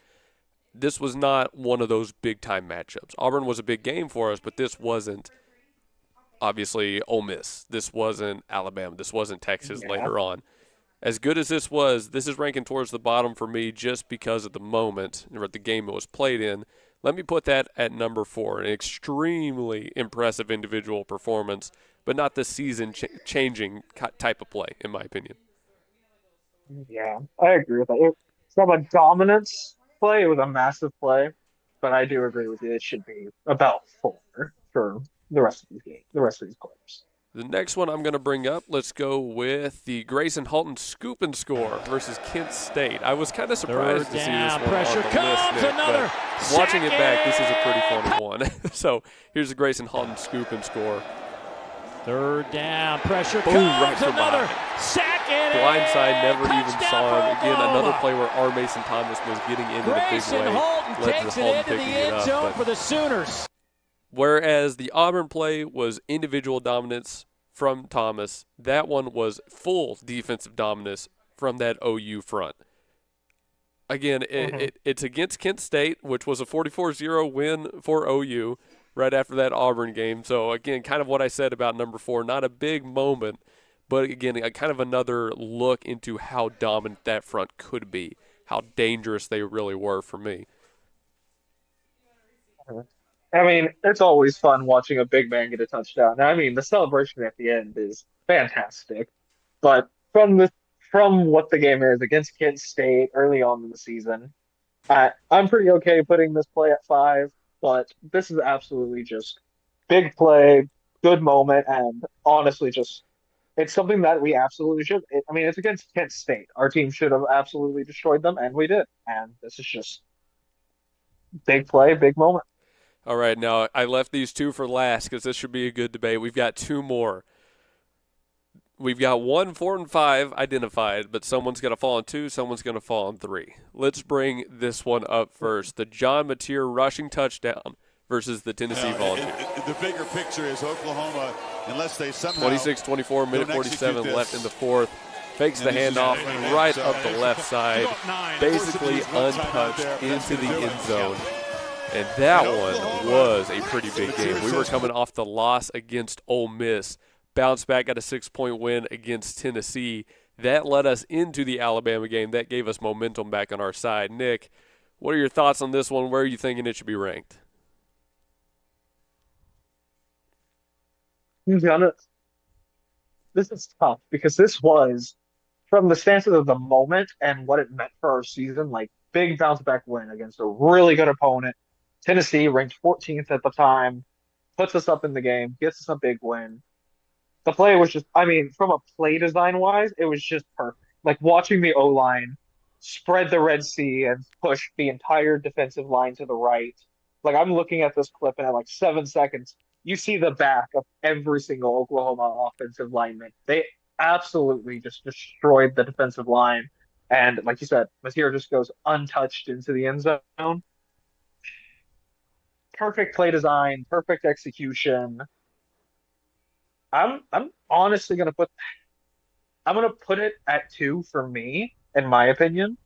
this was not one of those big-time matchups. Auburn was a big game for us, but this wasn't, obviously, Ole Miss. This wasn't Alabama. This wasn't Texas later on. As good as this was, this is ranking towards the bottom for me just because of the moment, or the game it was played in. Let me put that at number 4, an extremely impressive individual performance, but not the season-changing type of play, in my opinion. Yeah, I agree with that. From a dominance play, it was a massive play, but I do agree with you. It should be about 4 for the rest of these games, the rest of these players. The next one I'm going to bring up, let's go with the Grayson Halton scoop and score versus Kent State. I was kind of surprised to see this one pressure on the comes, list, Nick, another but watching it back, this is a pretty funny one. So here's the Grayson Halton scoop and score. Third down, pressure Boom, comes, right from another behind. sack and Blindside, never even touchdown saw him. for Again, another Oklahoma. play where R. Mason Thomas was getting into the big Grayson way. Halton led takes to it Halton into the picking it end up, zone but for the Sooners. whereas the Auburn play was individual dominance from Thomas, that one was full defensive dominance from that OU front. Again, it's against Kent State, which was a 44-0 win for OU right after that Auburn game. So, again, kind of what I said about number 4, not a big moment, but, again, kind of another look into how dominant that front could be, how dangerous they really were for me. I mean, it's always fun watching a big man get a touchdown. I mean, the celebration at the end is fantastic, but from what the game is against Kent State early on in the season, I'm pretty okay putting this play at 5. But this is absolutely just big play, good moment, and honestly, just it's something that we absolutely should. I mean, it's against Kent State. Our team should have absolutely destroyed them, and we did. And this is just big play, big moment. All right, now I left these 2 for last because this should be a good debate. We've got 2 more. We've got 1, 4, and 5 identified, but someone's going to fall on 2, someone's going to fall on 3. Let's bring this one up first. The John Mateer rushing touchdown versus the Tennessee Volunteers. The bigger picture is Oklahoma, unless they somehow 26-24, minute 47 left in the fourth. Fakes the handoff right up the left side, basically untouched into the end zone. And that one was a pretty big game. We were coming off the loss against Ole Miss, bounced back, got a 6-point win against Tennessee. That led us into the Alabama game. That gave us momentum back on our side. Nick, what are your thoughts on this one? Where are you thinking it should be ranked? To be honest, this is tough because this was, from the stances of the moment and what it meant for our season, like big bounce back win against a really good opponent. Tennessee ranked 14th at the time, puts us up in the game, gets us a big win. The play was just, I mean, from a play design wise, it was just perfect. Like watching the O line spread the Red Sea and push the entire defensive line to the right. Like I'm looking at this clip and at like 7 seconds, you see the back of every single Oklahoma offensive lineman. They absolutely just destroyed the defensive line. And like you said, Mateer just goes untouched into the end zone. Perfect play design, perfect execution. I'm honestly gonna put it at 2 for me, in my opinion,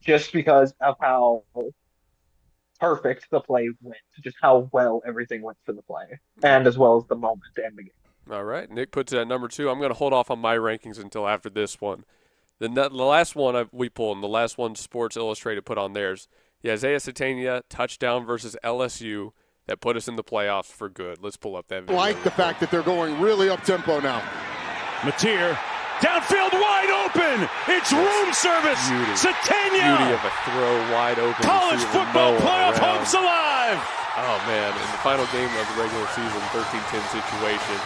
just because of how perfect the play went, just how well everything went for the play, and as well as the moment and the game. All right, Nick puts it at number 2. I'm going to hold off on my rankings until after this one. The last one we pulled, and the last one Sports Illustrated put on theirs, the Isaiah Satania touchdown versus LSU that put us in the playoffs for good. Let's pull up that video. Like the fact that they're going really up tempo now. Mateer Downfield wide open. It's room service. Satania. Beauty of a throw wide open. College football playoff hopes alive. Oh, man. In the final game of the regular season, 13-10 situation.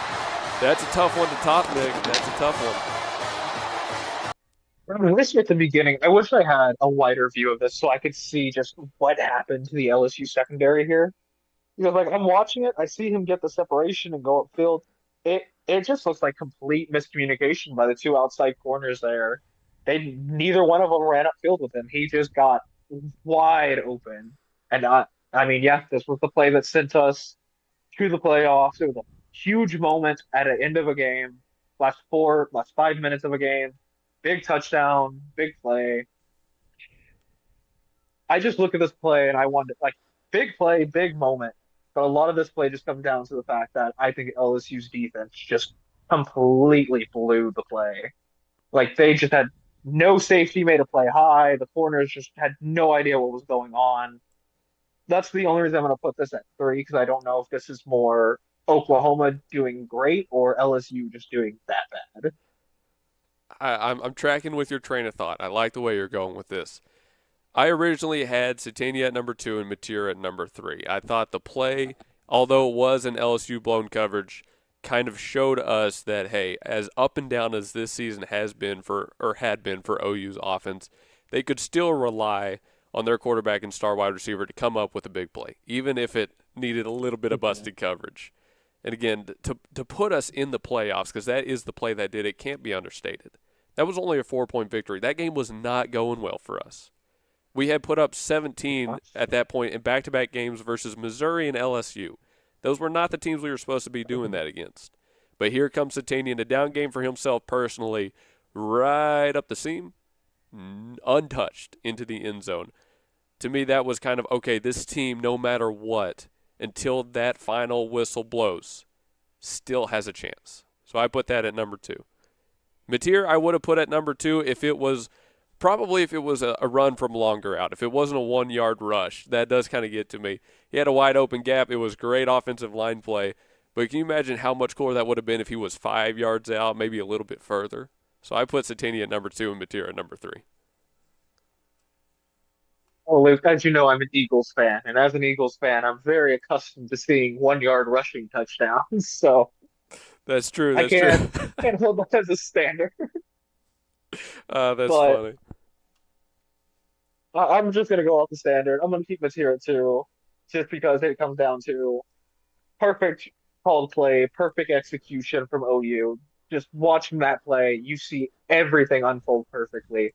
That's a tough one to top, Nick. That's a tough one. I wish at the beginning, I wish I had a wider view of this so I could see just what happened to the LSU secondary here. Because like I'm watching it, I see him get the separation and go upfield. It just looks like complete miscommunication by the two outside corners there. Neither one of them ran upfield with him. He just got wide open. And I mean, yeah, this was the play that sent us to the playoffs. It was a huge moment at the end of a game, last 5 minutes of a game, big touchdown, big play. I just look at this play and I wonder, like, big play, big moment. But a lot of this play just comes down to the fact that I think LSU's defense just completely blew the play. Like, they just had no safety made a play high. The corners just had no idea what was going on. That's the only reason I'm going to put this at 3, because I don't know if this is more Oklahoma doing great or LSU just doing that bad. I'm tracking with your train of thought. I like the way you're going with this. I originally had Satania at number 2 and Mateer at number 3. I thought the play, although it was an LSU blown coverage, kind of showed us that, hey, as up and down as this season had been for OU's offense, they could still rely on their quarterback and star wide receiver to come up with a big play, even if it needed a little bit of busted coverage. And again, to put us in the playoffs, because that is the play that did it, can't be understated. That was only a 4-point victory. That game was not going well for us. We had put up 17 at that point in back-to-back games versus Missouri and LSU. Those were not the teams we were supposed to be doing that against. But here comes Satania in a down game for himself personally, right up the seam, untouched into the end zone. To me, that was kind of, okay, this team, no matter what, until that final whistle blows, still has a chance. So I put that at number 2. Mateer, I would have put at number 2 if it was a run from longer out. If it wasn't a 1-yard rush, that does kind of get to me. He had a wide open gap. It was great offensive line play. But can you imagine how much cooler that would have been if he was 5 yards out, maybe a little bit further? So I put Satania at number 2 and Mateer at number 3. Well, Luke, as you know, I'm an Eagles fan. And as an Eagles fan, I'm very accustomed to seeing 1-yard rushing touchdowns. So that's true. I can't hold that as a standard. That's funny. I'm just going to go off the standard. I'm going to keep Mateer at 2 just because it comes down to perfect called play, perfect execution from OU. Just watching that play, you see everything unfold perfectly.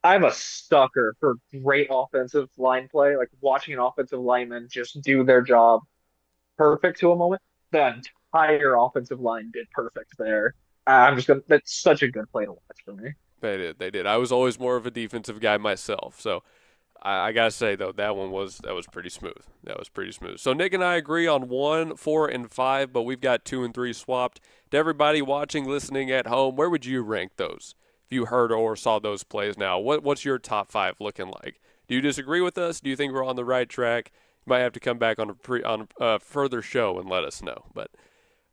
I'm a sucker for great offensive line play, like watching an offensive lineman just do their job perfect to a moment. The entire offensive line did perfect there. That's such a good play to watch for me. They did. I was always more of a defensive guy myself, so I gotta say though that was pretty smooth. That was pretty smooth. So Nick and I agree on 1, 4, and 5, but we've got 2 and 3 swapped. To everybody watching, listening at home, where would you rank those? If you heard or saw those plays now, what's your top 5 looking like? Do you disagree with us? Do you think we're on the right track? You might have to come back on a further show and let us know, but.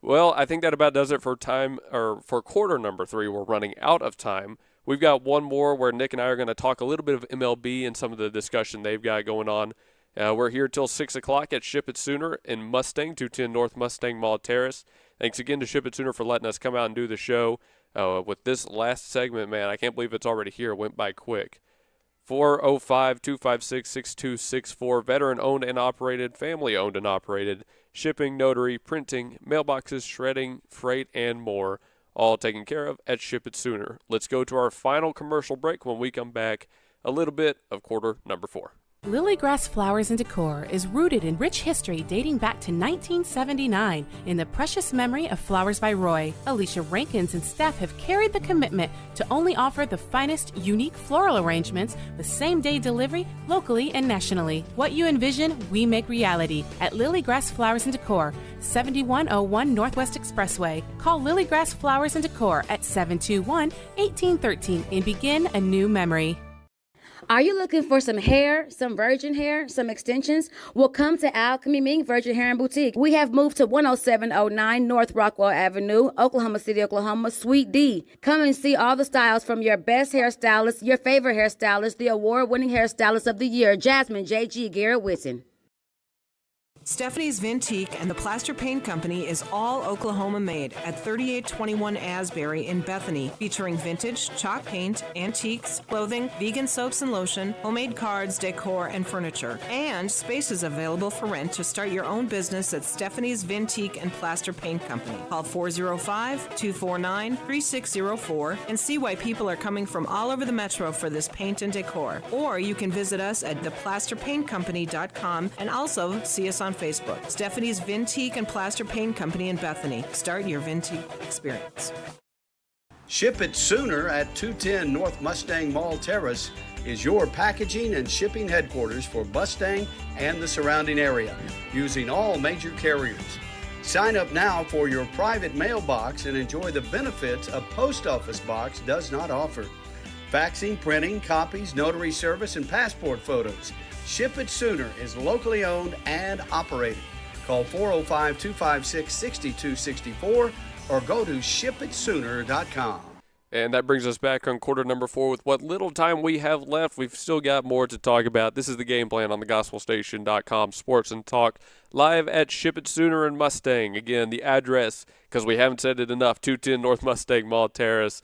Well, I think that about does it for quarter number 3. We're running out of time. We've got one more where Nick and I are going to talk a little bit of MLB and some of the discussion they've got going on. We're here till 6 o'clock at Ship It Sooner in Mustang, 210 North Mustang Mall Terrace. Thanks again to Ship It Sooner for letting us come out and do the show. With this last segment, man, I can't believe it's already here. It went by quick. 405-256-6264, veteran-owned and operated, family-owned and operated, shipping, notary, printing, mailboxes, shredding, freight, and more, all taken care of at Ship It Sooner. Let's go to our final commercial break. When we come back, a little bit of quarter number 4. Lilygrass Flowers and Decor is rooted in rich history dating back to 1979 in the precious memory of Flowers by Roy. Alicia Rankins and staff have carried the commitment to only offer the finest, unique floral arrangements with same-day delivery locally and nationally. What you envision, we make reality at Lilygrass Flowers and Decor, 7101 Northwest Expressway. Call Lilygrass Flowers and Decor at 721-1813 and begin a new memory. Are you looking for some hair, some virgin hair, some extensions? Well, come to Alchemy Mink Virgin Hair and Boutique. We have moved to 10709 North Rockwell Avenue, Oklahoma City, Oklahoma, Suite D. Come and see all the styles from your best hairstylist, your favorite hairstylist, the award-winning hairstylist of the year, Jasmine J.G. Garrett Whitson. Stephanie's Vintique and the Plaster Paint Company is all Oklahoma made at 3821 Asbury in Bethany, featuring vintage, chalk paint, antiques, clothing, vegan soaps and lotion, homemade cards, decor, and furniture. And space is available for rent to start your own business at Stephanie's Vintique and Plaster Paint Company. Call 405-249-3604 and see why people are coming from all over the metro for this paint and decor. Or you can visit us at theplasterpaintcompany.com and also see us on Facebook. Stephanie's Vintique and Plaster Paint Company in Bethany. Start your Vintique experience. Ship It Sooner at 210 North Mustang Mall Terrace is your packaging and shipping headquarters for Mustang and the surrounding area, using all major carriers. Sign up now for your private mailbox and enjoy the benefits a post office box does not offer. Faxing, printing, copies, notary service, and passport photos. Ship It Sooner is locally owned and operated. Call 405-256-6264 or go to shipitsooner.com. And that brings us back on quarter number 4 with what little time we have left. We've still got more to talk about. This is the game plan on the gospelstation.com Sports and Talk, live at Ship It Sooner in Mustang. Again, the address, because we haven't said it enough, 210 North Mustang Mall Terrace.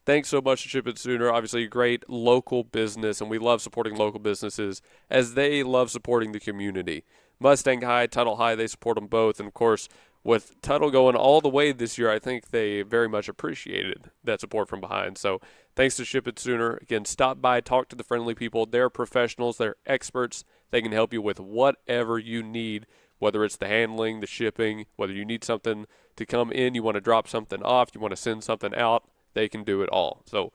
Thanks so much to Ship It Sooner. Obviously, a great local business, and we love supporting local businesses as they love supporting the community. Mustang High, Tuttle High, they support them both. And, of course, with Tuttle going all the way this year, I think they very much appreciated that support from behind. So thanks to Ship It Sooner. Again, stop by, talk to the friendly people. They're professionals. They're experts. They can help you with whatever you need, whether it's the handling, the shipping, whether you need something to come in, you want to drop something off, you want to send something out. They can do it all. So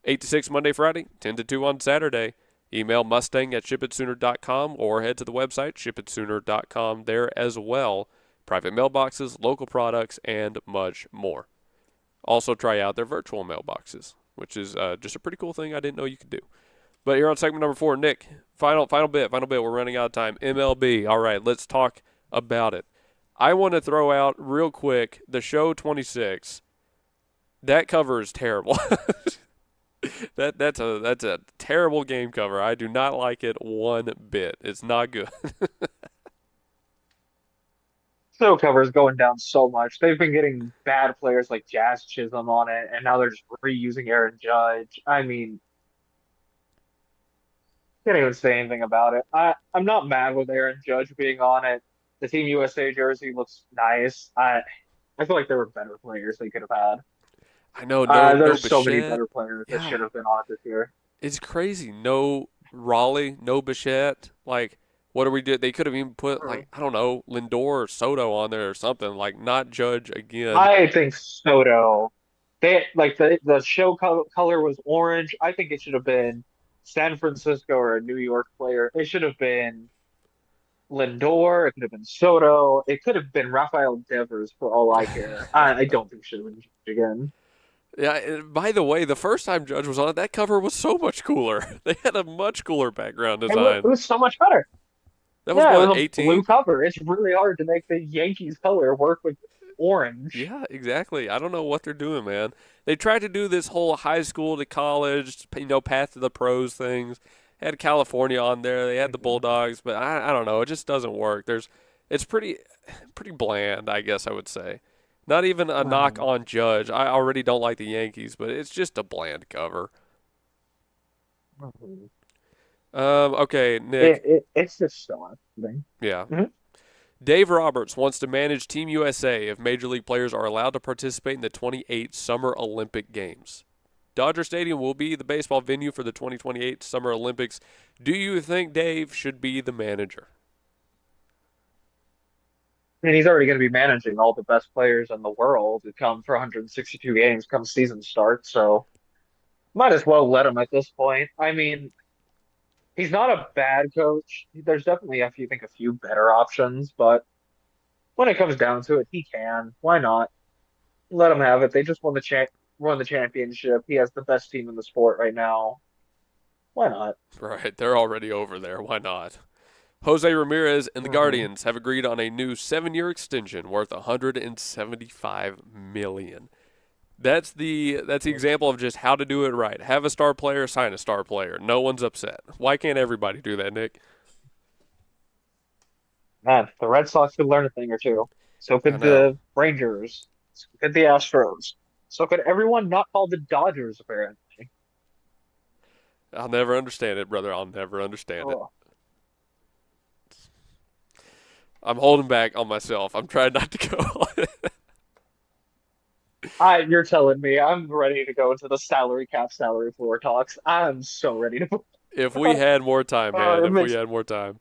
8 to 6 Monday, Friday, 10 to 2 on Saturday. Email mustang@shipitsooner.com or head to the website, shipitsooner.com, there as well. Private mailboxes, local products, and much more. Also try out their virtual mailboxes, which is just a pretty cool thing I didn't know you could do. But here on segment number 4, Nick, final bit. We're running out of time. MLB. All right, let's talk about it. I want to throw out real quick the show 26. That cover is terrible. That's a terrible game cover. I do not like it one bit. It's not good. Show cover is going down so much. They've been getting bad players like Jazz Chisholm on it, and now they're just reusing Aaron Judge. I mean, can't even say anything about it. I'm not mad with Aaron Judge being on it. The Team USA jersey looks nice. I feel like there were better players they could have had. I know, no There's so many Bichette. better players that Yeah. should have been on it this year. It's crazy. No Raleigh, no Bichette. Like, what do we do? They could have even put, like, I don't know, Lindor or Soto on there or something. Like, not Judge again. I think Soto. They like the show color was orange. I think it should have been San Francisco or a New York player. It should have been Lindor. It could have been Soto. It could have been Rafael Devers for all I care. I don't think it should have been Judge again. Yeah, and by the way, the first time Judge was on it, that cover was so much cooler. They had a much cooler background design. It was so much better. That was Yeah, it what, was a 18? blue cover. It's really hard to make the Yankees color work with orange. Yeah, exactly. I don't know what they're doing, man. They tried to do this whole high school to college, path to the pros things. They had California on there. They had the Bulldogs, but I don't know. It just doesn't work. It's pretty bland, I guess I would say. Not even a knock on Judge. I already don't like the Yankees, but it's just a bland cover. Okay, Nick. It's just so thing. Yeah. Mm-hmm. Dave Roberts wants to manage Team USA if Major League players are allowed to participate in the 28 Summer Olympic Games. Dodger Stadium will be the baseball venue for the 2028 Summer Olympics. Do you think Dave should be the manager? I mean, he's already going to be managing all the best players in the world to come for 162 games come season start, so might as well let him at this point. I mean, he's not a bad coach. There's definitely, a few better options, but when it comes down to it, he can. Why not? Let him have it. They just won the championship. He has the best team in the sport right now. Why not? Right, they're already over there. Why not? Jose Ramirez and the Guardians have agreed on a new 7-year extension worth $175 million. That's the example of just how to do it right. Have a star player, sign a star player. No one's upset. Why can't everybody do that, Nick? Man, the Red Sox could learn a thing or two. So I could know. the Rangers. So could the Astros. So could everyone not called the Dodgers, apparently. I'll never understand it, brother. I'll never understand it. Oh. I'm holding back on myself. I'm trying not to go. You're telling me I'm ready to go into the salary cap, salary floor talks. I'm so ready to. If we had more time, man. It If we makes. had more time.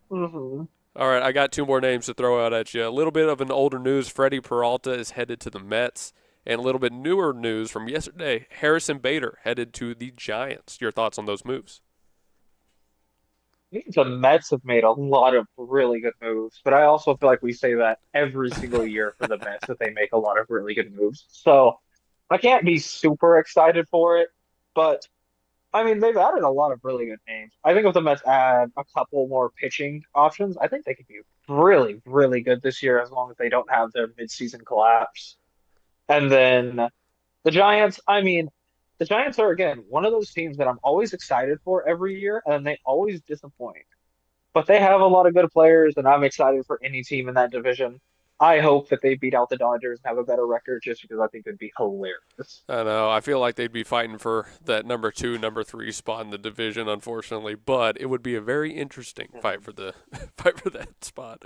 hmm All right, I got 2 more names to throw out at you. A little bit of an older news. Freddie Peralta is headed to the Mets. And a little bit newer news from yesterday. Harrison Bader headed to the Giants. Your thoughts on those moves? I think the Mets have made a lot of really good moves, but I also feel like we say that every single year for the Mets that they make a lot of really good moves. So I can't be super excited for it, but I mean they've added a lot of really good names. I think if the Mets add a couple more pitching options, I think they could be really, really good this year as long as they don't have their midseason collapse. And then the Giants, I mean, the Giants are again one of those teams that I'm always excited for every year, and they always disappoint. But they have a lot of good players, and I'm excited for any team in that division. I hope that they beat out the Dodgers and have a better record just because I think it'd be hilarious. I know. I feel like they'd be fighting for that number 2, number 3 spot in the division, unfortunately. But it would be a very interesting fight for the fight for that spot.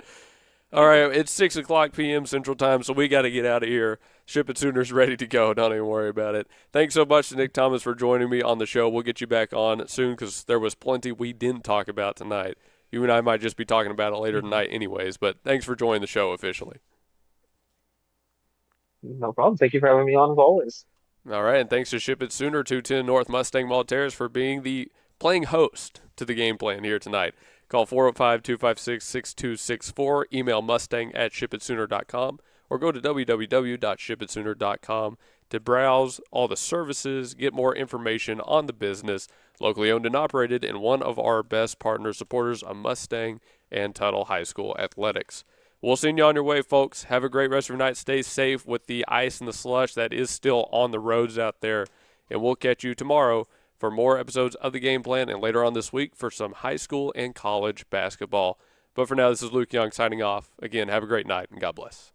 All right, it's 6:00 p.m. Central Time, so we got to get out of here. Ship It Sooners ready to go. Don't even worry about it. Thanks so much to Nick Thomas for joining me on the show. We'll get you back on soon because there was plenty we didn't talk about tonight. You and I might just be talking about it later tonight anyways, but thanks for joining the show officially. No problem. Thank you for having me on as always. All right, and thanks to Ship It Sooner 210 North Mustang Mall Terrace for being the playing host to the game plan here tonight. Call 405-256-6264, email mustang@shipitsooner.com, or go to www.shipitsooner.com to browse all the services, get more information on the business, locally owned and operated, and one of our best partner supporters of Mustang and Tuttle High School Athletics. We'll send you on your way, folks. Have a great rest of your night. Stay safe with the ice and the slush that is still on the roads out there, and we'll catch you tomorrow for more episodes of the game plan and later on this week for some high school and college basketball. But for now, this is Luke Young signing off. Again, have a great night and God bless.